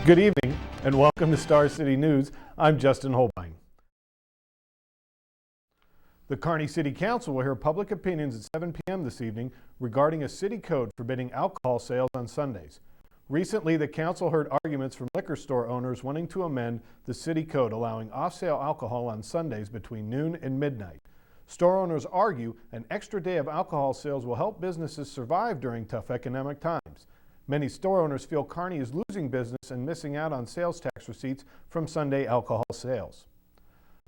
Good evening and welcome to Star City News. I'm Justin Holbein. The Kearney City Council will hear public opinions at 7 p.m. this evening regarding a city code forbidding alcohol sales on Sundays. Recently, the council heard arguments from liquor store owners wanting to amend the city code allowing off-sale alcohol on Sundays between noon and midnight. Store owners argue an extra day of alcohol sales will help businesses survive during tough economic times. Many store owners feel Kearney is losing business and missing out on sales tax receipts from Sunday alcohol sales.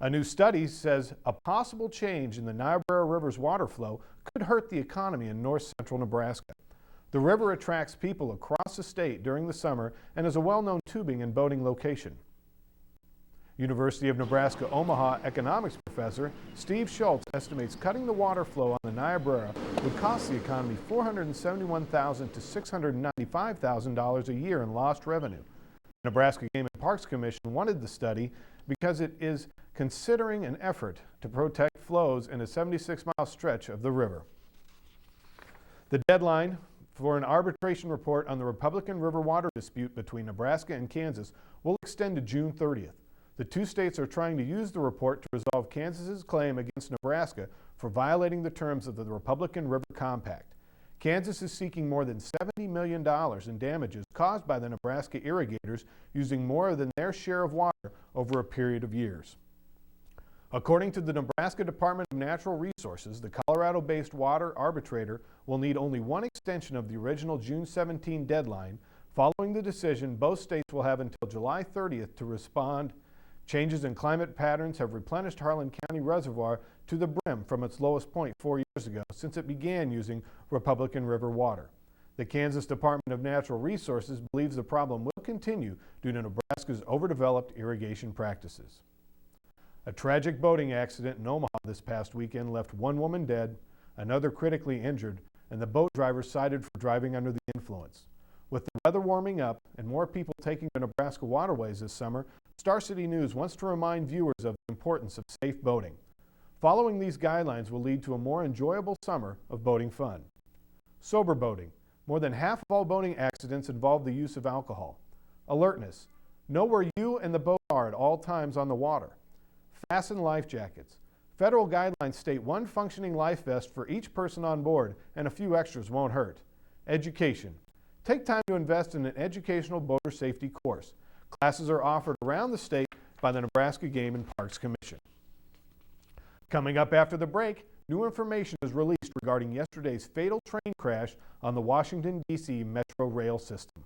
A new study says a possible change in the Niobrara River's water flow could hurt the economy in north central Nebraska. The river attracts people across the state during the summer and is a well-known tubing and boating location. University of Nebraska Omaha economics professor Steve Schultz estimates cutting the water flow on the Niobrara would cost the economy $471,000 to $695,000 a year in lost revenue. The Nebraska Game and Parks Commission wanted the study because it is considering an effort to protect flows in a 76-mile stretch of the river. The deadline for an arbitration report on the Republican River water dispute between Nebraska and Kansas will extend to June 30th. The two states are trying to use the report to resolve Kansas's claim against Nebraska for violating the terms of the Republican River Compact. Kansas is seeking more than $70 million in damages caused by the Nebraska irrigators using more than their share of water over a period of years. According to the Nebraska Department of Natural Resources, the Colorado-based water arbitrator will need only one extension of the original June 17 deadline. Following the decision, both states will have until July 30th to respond. Changes in climate patterns have replenished Harlan County Reservoir to the brim from its lowest point 4 years ago since it began using Republican River water. The Kansas Department of Natural Resources believes the problem will continue due to Nebraska's overdeveloped irrigation practices. A tragic boating accident in Omaha this past weekend left one woman dead, another critically injured, and the boat driver cited for driving under the influence. With the weather warming up and more people taking to Nebraska waterways this summer, Star City News wants to remind viewers of the importance of safe boating. Following these guidelines will lead to a more enjoyable summer of boating fun. Sober boating. More than half of all boating accidents involve the use of alcohol. Alertness. Know where you and the boat are at all times on the water. Fasten life jackets. Federal guidelines state one functioning life vest for each person on board, and a few extras won't hurt. Education. Take time to invest in an educational boater safety course. Classes are offered around the state by the Nebraska Game and Parks Commission. Coming up after the break, new information is released regarding yesterday's fatal train crash on the Washington, D.C. Metro Rail system.